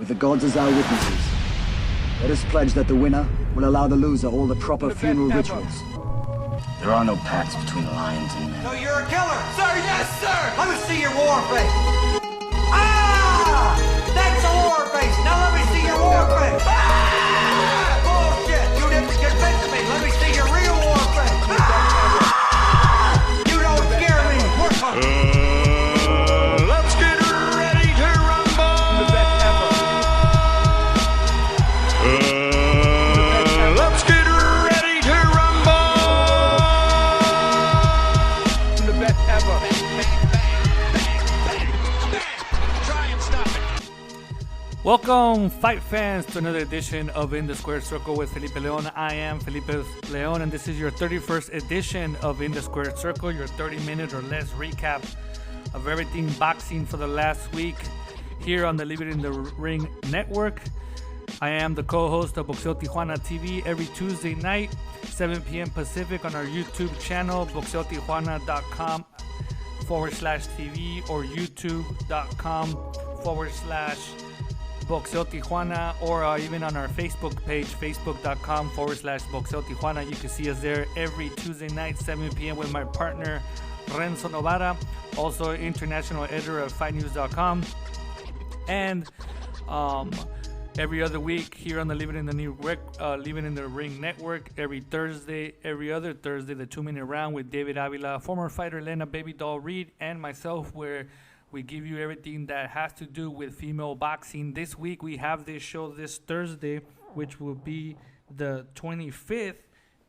with the gods as our witnesses, let us pledge that the winner will allow the loser all the proper funeral rituals. There are no pacts between lions and men. No, you're a killer! Sir, yes, sir! Let me see your war face! Ah! That's a war face! Now let me see your war face! Ah! Bullshit! You didn't convince me! Let me see your real war face! Ah! You don't scare me! Let's get ready to rumble! The best ever. Let's get ready to rumble! The best ever. Try and stop it. Welcome, fight fans, to another edition of In the Squared Circle with Felipe Lyon. I am Felipe Lyon, and this is your 31st edition of In the Squared Circle, your 30-minute or less recap of everything boxing for the last week here on the Leave It in the Ring network. I am the co-host of Boxeo Tijuana TV every Tuesday night, 7 p.m. Pacific on our YouTube channel, boxeotijuana.com/TV or youtube.com/Boxeo Tijuana, or even on our Facebook page, facebook.com/Boxeo Tijuana. You can see us there every Tuesday night, 7 p.m. with my partner, Renzo Novara, also international editor of FightNews.com. And every other week here on the Leave It in the Ring network, every other Thursday, the 2-minute round with David Avila, former fighter Elena Baby Doll Reed, and myself, where we give you everything that has to do with female boxing. This week we have this show this Thursday, which will be the 25th,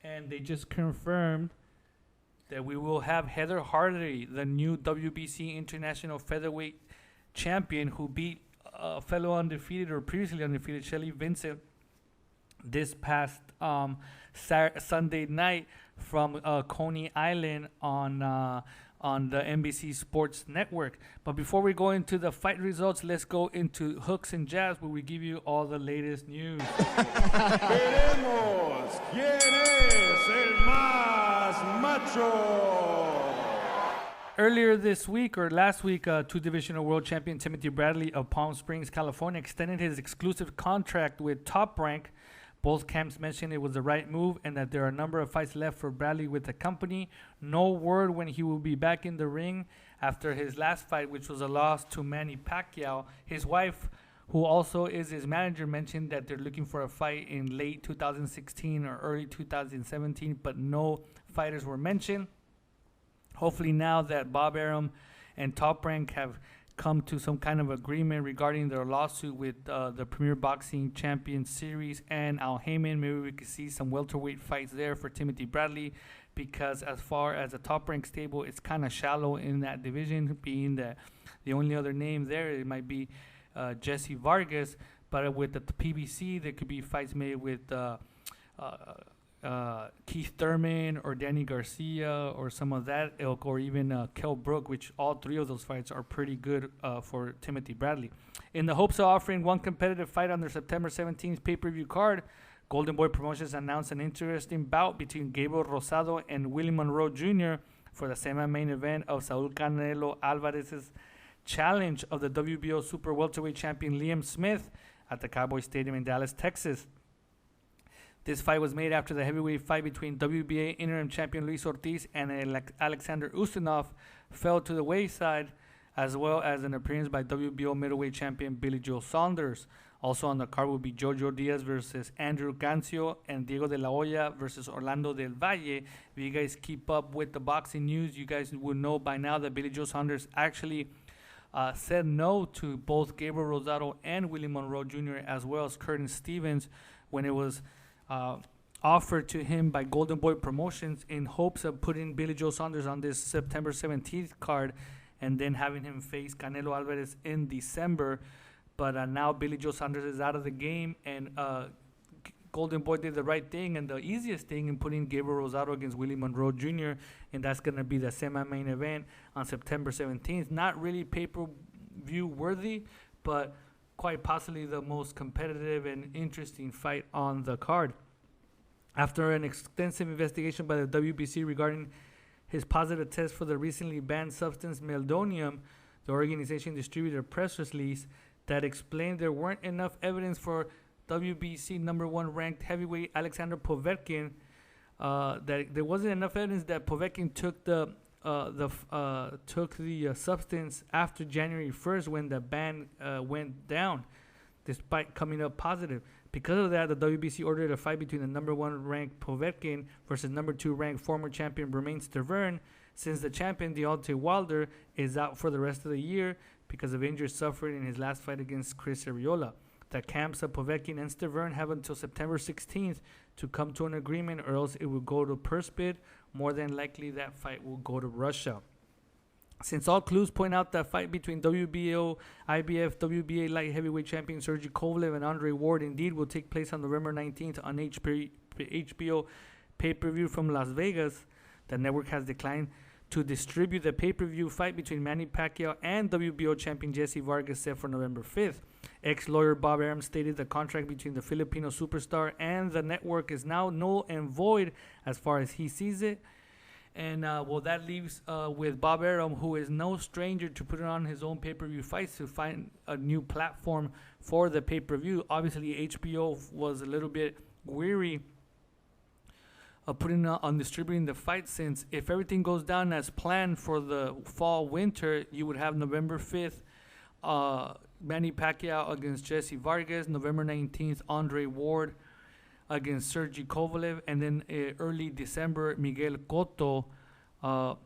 and they just confirmed that we will have Heather Hardy, the new WBC International Featherweight Champion, who beat fellow undefeated or previously undefeated Shelly Vincent this past Sunday night from Coney Island on the NBC Sports Network. But before we go into the fight results, let's go into Hooks and Jabs, where we give you all the latest news. Veremos quién es el más macho. Earlier this week, or last week, two-divisional world champion Timothy Bradley of Palm Springs, California, extended his exclusive contract with Top Rank. Both camps mentioned it was the right move and that there are a number of fights left for Bradley with the company. No word when he will be back in the ring after his last fight, which was a loss to Manny Pacquiao. His wife, who also is his manager, mentioned that they're looking for a fight in late 2016 or early 2017, but no fighters were mentioned. Hopefully now that Bob Arum and Top Rank have come to some kind of agreement regarding their lawsuit with the Premier Boxing Champions Series and Al Heyman, maybe we could see some welterweight fights there for Timothy Bradley, because as far as the Top Rank stable, it's kind of shallow in that division, being that the only other name there, it might be Jessie Vargas, but with the PBC, there could be fights made with Keith Thurman or Danny Garcia or some of that ilk, or even Kell Brook, which all three of those fights are pretty good for Timothy Bradley. In the hopes of offering one competitive fight on their September 17th pay-per-view card, Golden Boy Promotions announced an interesting bout between Gabriel Rosado and Willie Monroe Jr. for the semi-main event of Saul Canelo Alvarez's challenge of the WBO Super Welterweight Champion Liam Smith at the Cowboy Stadium in Dallas, Texas. This fight was made after the heavyweight fight between WBA interim champion Luis Ortiz and Alexander Ustinov fell to the wayside, as well as an appearance by WBO middleweight champion Billy Joe Saunders. Also on the card will be Jojo Diaz versus Andrew Gancio and Diego de la Hoya versus Orlando del Valle. If you guys keep up with the boxing news, you guys will know by now that Billy Joe Saunders actually said no to both Gabriel Rosado and Willie Monroe Jr., as well as Curtin Stevens, when it was offered to him by Golden Boy Promotions in hopes of putting Billy Joe Saunders on this September 17th card and then having him face Canelo Alvarez in December. But now Billy Joe Saunders is out of the game, and Golden Boy did the right thing and the easiest thing in putting Gabriel Rosado against Willie Monroe Jr., and that's going to be the semi-main event on September 17th. Not really pay-per-view worthy, but quite possibly the most competitive and interesting fight on the card. After an extensive investigation by the WBC regarding his positive test for the recently banned substance meldonium, the organization distributed a press release that explained there weren't enough evidence for WBC number 1 ranked heavyweight Alexander Povetkin. That there wasn't enough evidence that Povetkin took the substance after January 1st when the ban went down, despite coming up positive. Because of that, the WBC ordered a fight between the number 1 ranked Povetkin versus number 2 ranked former champion Romain Stavern, since the champion Deontay Wilder is out for the rest of the year because of injuries suffered in his last fight against Chris Arreola. The camps of Povetkin and Stavern have until September 16th to come to an agreement, or else it will go to purse bid. More than likely, that fight will go to Russia. Since all clues point out that fight between WBO, IBF, WBA light heavyweight champion Sergey Kovalev and Andre Ward indeed will take place on November 19th on HBO pay-per-view from Las Vegas, the network has declined to distribute the pay-per-view fight between Manny Pacquiao and WBO champion Jessie Vargas set for November 5th. Ex-lawyer Bob Arum stated the contract between the Filipino superstar and the network is now null and void as far as he sees it. And, that leaves with Bob Arum, who is no stranger to putting on his own pay-per-view fights to find a new platform for the pay-per-view. Obviously, HBO was a little bit weary of putting on distributing the fight, since if everything goes down as planned for the fall-winter, you would have November 5th, Manny Pacquiao against Jessie Vargas, November 19th, Andre Ward against Sergey Kovalev, and then early December, Miguel Cotto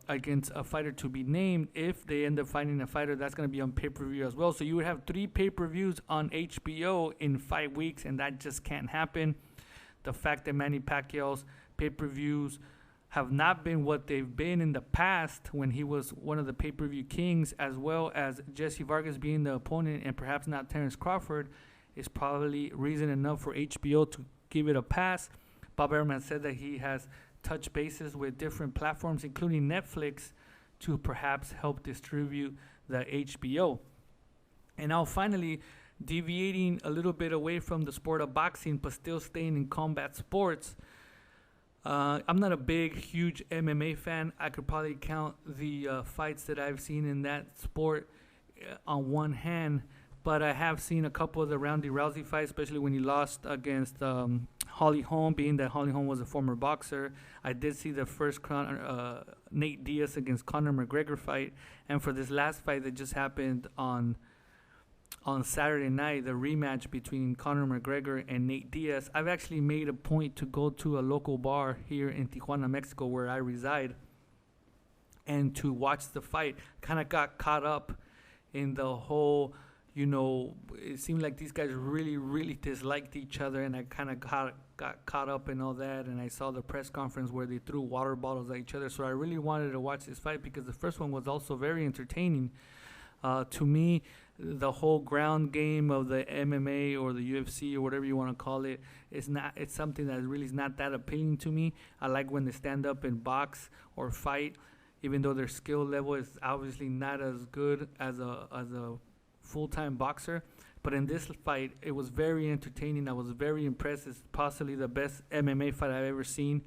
against a fighter to be named. If they end up finding a fighter, that's going to be on pay-per-view as well. So you would have 3 pay-per-views on HBO in 5 weeks, and that just can't happen. The fact that Manny Pacquiao's pay-per-views have not been what they've been in the past when he was one of the pay-per-view kings, as well as Jessie Vargas being the opponent and perhaps not Terrence Crawford, is probably reason enough for HBO to give it a pass. Bob Arum has said that he has touched bases with different platforms, including Netflix, to perhaps help distribute the HBO. And now finally, deviating a little bit away from the sport of boxing, but still staying in combat sports, I'm not a big, huge MMA fan. I could probably count the fights that I've seen in that sport on one hand, but I have seen a couple of the Ronda Rousey fights, especially when he lost against Holly Holm, being that Holly Holm was a former boxer. I did see the first Nate Diaz against Conor McGregor fight, and for this last fight that just happened on Saturday night, the rematch between Conor McGregor and Nate Diaz, I've actually made a point to go to a local bar here in Tijuana, Mexico, where I reside, and to watch the fight. Kind of got caught up in the whole, it seemed like these guys really, really disliked each other, and I kind of got caught up in all that, and I saw the press conference where they threw water bottles at each other, so I really wanted to watch this fight because the first one was also very entertaining. To me, the whole ground game of the MMA or the UFC or whatever you want to call it, it's something that really is not that appealing to me. I like when they stand up and box or fight, even though their skill level is obviously not as good as a full-time boxer. But in this fight, it was very entertaining. I was very impressed. It's possibly the best MMA fight I've ever seen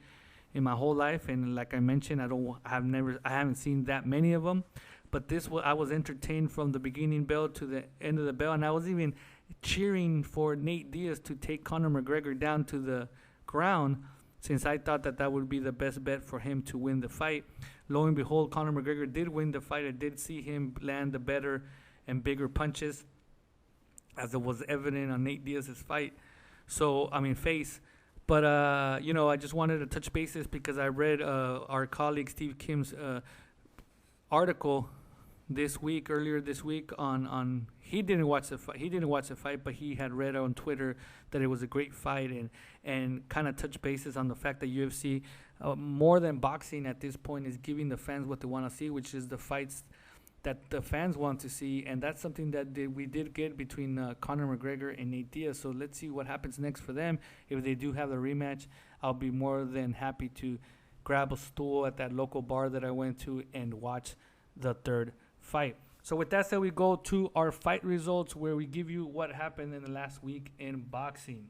in my whole life. And like I mentioned, I haven't seen that many of them. But I was entertained from the beginning bell to the end of the bell, and I was even cheering for Nate Diaz to take Conor McGregor down to the ground, since I thought that would be the best bet for him to win the fight. Lo and behold, Conor McGregor did win the fight. I did see him land the better and bigger punches, as it was evident on Nate Diaz's face. But, I just wanted to touch bases because I read our colleague Steve Kim's article earlier this week on he didn't watch the fight, but he had read on Twitter that it was a great fight, and kind of touch bases on the fact that UFC, more than boxing at this point, is giving the fans what they want to see, which is the fights that the fans want to see, and that's something that we did get between Conor McGregor and Nate Diaz. So let's see what happens next for them. If they do have the rematch, I'll be more than happy to grab a stool at that local bar that I went to and watch the third fight. So with that said, we go to our fight results, where we give you what happened in the last week in boxing.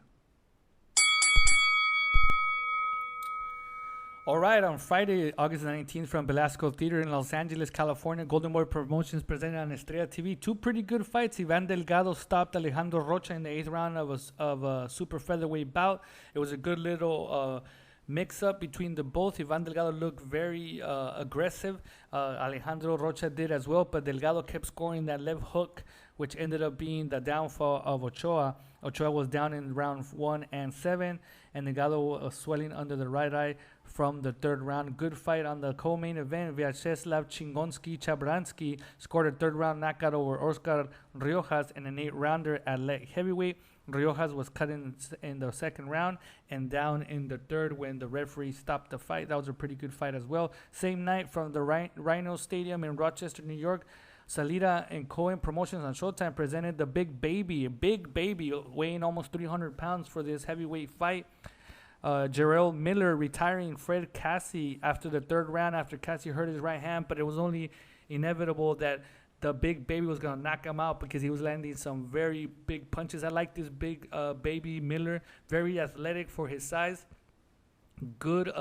All right, on Friday, August 19th, from Velasco Theater in Los Angeles, California, Golden Boy Promotions presented on Estrella TV two pretty good fights. Ivan Delgado stopped Alejandro Rocha in the 8th round of a super featherweight bout. It was a good little mix-up between the both. Ivan Delgado looked very aggressive. Alejandro Rocha did as well, but Delgado kept scoring that left hook, which ended up being the downfall of Ochoa. Ochoa was down in round 1 and 7, and Delgado was swelling under the right eye from the 3rd round. Good fight on the co-main event. Vyacheslav Chingonski-Chabransky scored a 3rd round knockout over Oscar Riojas in an 8-rounder at light heavyweight. Riojas was cut in the 2nd round and down in the 3rd when the referee stopped the fight. That was a pretty good fight as well. Same night from the Rhino Stadium in Rochester, New York, Salida and Cohen Promotions on Showtime presented the big baby weighing almost 300 pounds for this heavyweight fight. Jarrell Miller retiring Fred Cassie after the 3rd round after Cassie hurt his right hand, but it was only inevitable that the big baby was going to knock him out because he was landing some very big punches. I like this big baby Miller, very athletic for his size. Good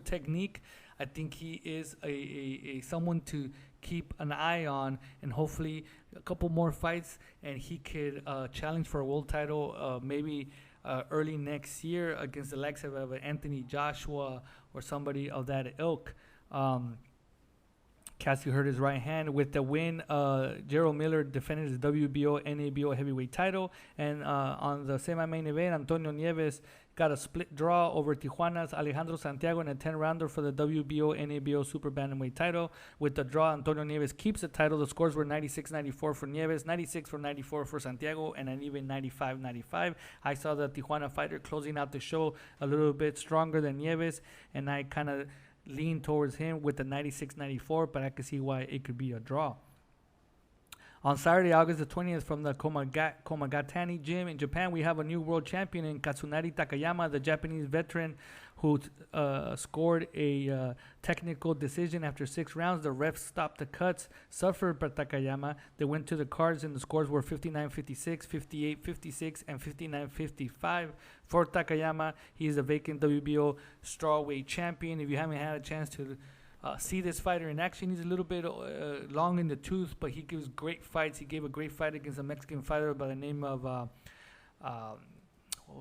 technique. I think he is a someone to keep an eye on, and hopefully a couple more fights and he could challenge for a world title maybe early next year against the likes of Anthony Joshua or somebody of that ilk. Cassie hurt his right hand. With the win, Jarrell Miller defended his WBO, NABO heavyweight title. And on the semi-main event, Antonio Nieves got a split draw over Tijuana's Alejandro Santiago in a 10-rounder for the WBO, NABO super bantamweight title. With the draw, Antonio Nieves keeps the title. The scores were 96-94 for Nieves, 96-94 for Santiago, and an even 95-95. I saw the Tijuana fighter closing out the show a little bit stronger than Nieves, and I kind of lean towards him with the 96-94, but I can see why it could be a draw. On Saturday, August the 20th, from the Komagatani gym in Japan, we have a new world champion in Katsunari Takayama, the Japanese veteran who scored a technical decision after 6 rounds. The refs stopped the cuts suffered by Takayama. They went to the cards, and the scores were 59-56, 58-56, and 59-55 for Takayama. He is a vacant WBO strawweight champion. If you haven't had a chance to see this fighter in action, he's a little bit long in the tooth, but he gives great fights. He gave a great fight against a Mexican fighter by the name of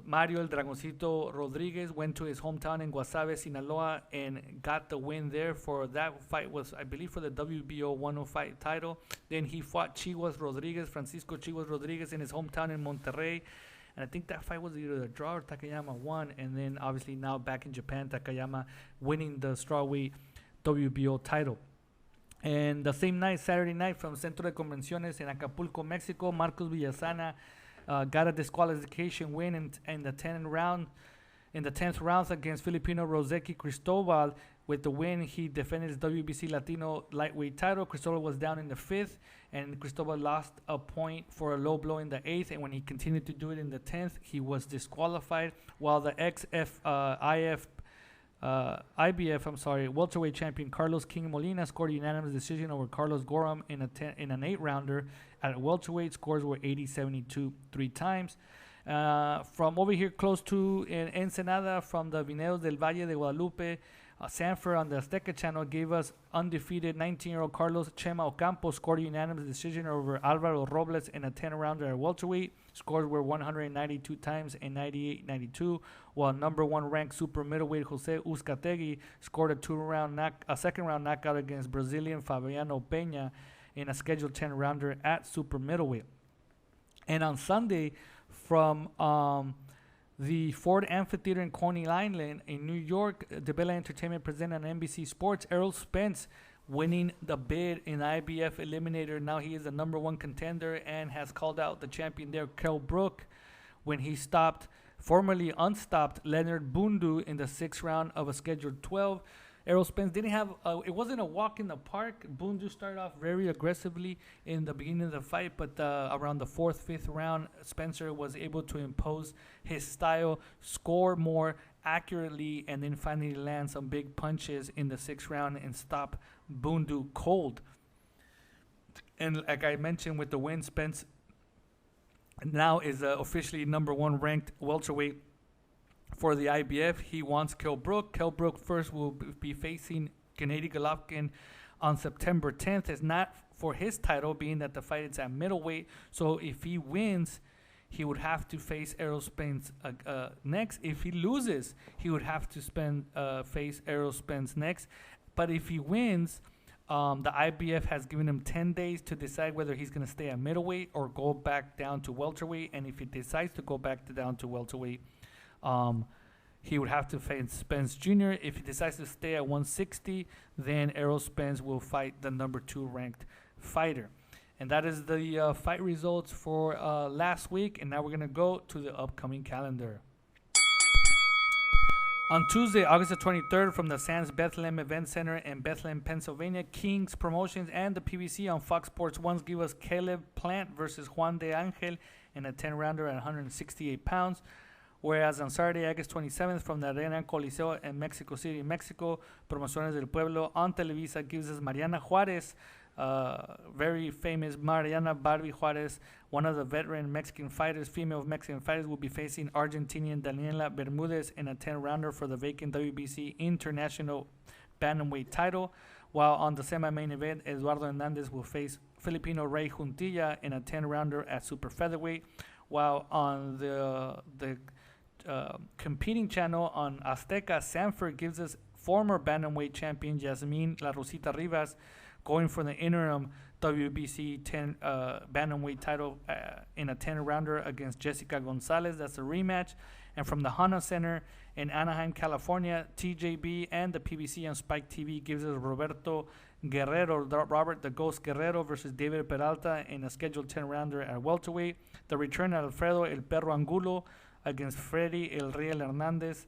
Mario El Dragoncito Rodriguez. Went to his hometown in Guasave, Sinaloa, and got the win there. For that fight was, I believe, for the WBO 105 title. Then he fought Francisco Chiguas Rodriguez in his hometown in Monterrey. And I think that fight was either a draw or Takayama won. And then obviously now back in Japan, Takayama winning the strawweight WBO title. And the same night, Saturday night, from Centro de Convenciones in Acapulco, Mexico, Marcos Villasana got a disqualification win in the 10th round against Filipino Roseki Cristobal. With the win, he defended his WBC Latino lightweight title. Cristobal was down in the 5th, and Cristobal lost a point for a low blow in the 8th. And when he continued to do it in the 10th, he was disqualified. While the IBF welterweight champion Carlos King Molina scored a unanimous decision over Carlos Gorham in an 8-rounder. At welterweight, scores were 80-72 3 times. From over here close to Ensenada, from the Vineros del Valle de Guadalupe, Sanford on the Azteca channel gave us undefeated 19-year-old Carlos Chema Ocampo scored a unanimous decision over Alvaro Robles in a 10-rounder at welterweight. Scores were 192 times and 98-92, while number 1 ranked super middleweight Jose Uzcategui scored a second-round knockout against Brazilian Fabiano Peña in a scheduled 10-rounder at super middleweight. And on Sunday, from the Ford Amphitheater in Coney Island in New York, DeBella Entertainment presented on NBC Sports Errol Spence winning the bid in IBF Eliminator. Now he is the number 1 contender and has called out the champion there, Kell Brook, when he stopped formerly unstopped Leonard Bundu in the 6th round of a scheduled 12. Errol Spence didn't have, it wasn't a walk in the park. Bundu started off very aggressively in the beginning of the fight, but around the 4th, 5th round, Spencer was able to impose his style, score more accurately, and then finally land some big punches in the 6th round and stop Bundu cold. And like I mentioned, with the win, Spence now is officially number 1 ranked welterweight for the IBF. He wants Kell Brook. Kell Brook first will be facing Gennady Golovkin on September 10th. It's not for his title, being that the fight is at middleweight. So if he wins, he would have to face Errol Spence next. If he loses, he would have to face Errol Spence next. But if he wins, the IBF has given him 10 days to decide whether he's going to stay at middleweight or go back down to welterweight. And if he decides to go back down to welterweight, he would have to face Spence Jr. If he decides to stay at 160, then Errol Spence will fight the number 2 ranked fighter. And that is the fight results for last week. And now we're going to go to the upcoming calendar. On Tuesday, August the 23rd, from the Sands Bethlehem Event Center in Bethlehem, Pennsylvania, Kings Promotions and the PBC on Fox Sports 1 give us Caleb Plant versus Juan de Angel in a 10-rounder at 168 pounds. Whereas on Saturday, August 27th, from the Arena Coliseo in Mexico City, Mexico, Promociones del Pueblo on Televisa gives us Mariana Juarez, very famous Mariana Barbie Juarez, one of the veteran Mexican fighters, female Mexican fighters, will be facing Argentinian Daniela Bermudez in a 10-rounder for the vacant WBC International Bantamweight title. While on the semi-main event, Eduardo Hernandez will face Filipino Ray Juntilla in a 10-rounder at super featherweight. While on the competing channel on Azteca, Sanford gives us former bantamweight champion Yasmin La Rosita Rivas going for the interim WBC 10 bantamweight title in a 10-rounder against Jessica Gonzalez. That's a rematch. And from the Honda Center in Anaheim, California, TJB and the PBC on Spike TV gives us Robert the Ghost Guerrero versus David Peralta in a scheduled 10-rounder at welterweight. The return of Alfredo El Perro Angulo against Freddy El Riel Hernandez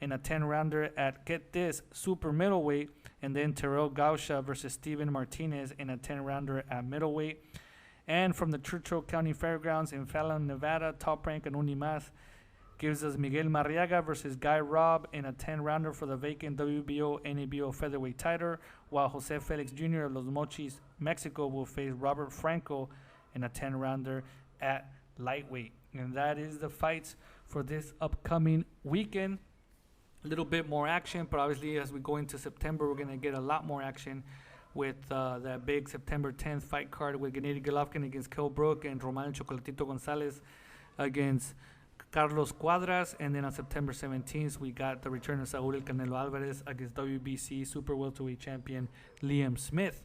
in a 10-rounder at, get this, super middleweight. And then Terrell Gausha versus Steven Martinez in a 10-rounder at middleweight. And from the Churchill County Fairgrounds in Fallon, Nevada, Top Rank and Unimas gives us Miguel Marriaga versus Guy Robb in a 10-rounder for the vacant WBO NABO featherweight title, while Jose Felix Jr. of Los Mochis, Mexico, will face Robert Franco in a 10-rounder at lightweight. And that is the fights for this upcoming weekend. A little bit more action, but obviously as we go into September, we're going to get a lot more action with that big September 10th fight card with Gennady Golovkin against Kell Brook and Roman Chocolatito Gonzalez against Carlos Cuadras. And then on September 17th, we got the return of Saúl El Canelo Alvarez against WBC super welterweight champion Liam Smith.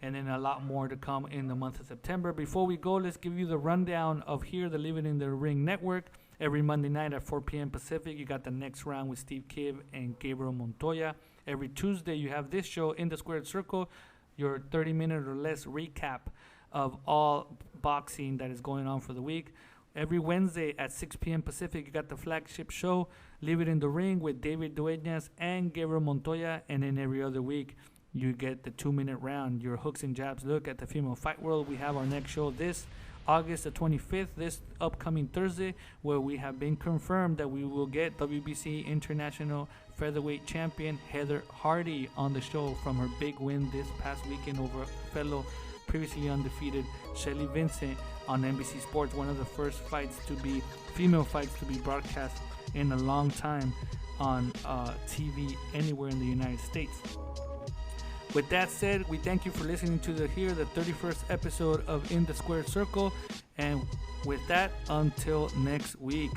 And then a lot more to come in the month of September. Before we go, let's give you the rundown of here, the Living in the Ring Network. Every Monday night at 4 p.m. Pacific, you got the Next Round with Steve Kibb and Gabriel Montoya. Every Tuesday, you have this show, In the Squared Circle, your 30-minute or less recap of all boxing that is going on for the week. Every Wednesday at 6 p.m. Pacific, you got the flagship show, Leave It in the Ring with David Dueñas and Gabriel Montoya. And then every other week, you get the 2-minute round, your hooks and jabs look at the female fight world. We have our next show this August the 25th, this upcoming Thursday, where we have been confirmed that we will get WBC International Featherweight Champion Heather Hardy on the show from her big win this past weekend over fellow previously undefeated Shelly Vincent on NBC Sports, one of the first female fights to be broadcast in a long time on TV anywhere in the United States. With that said, we thank you for listening to the 31st episode of In the Squared Circle. And with that, until next week.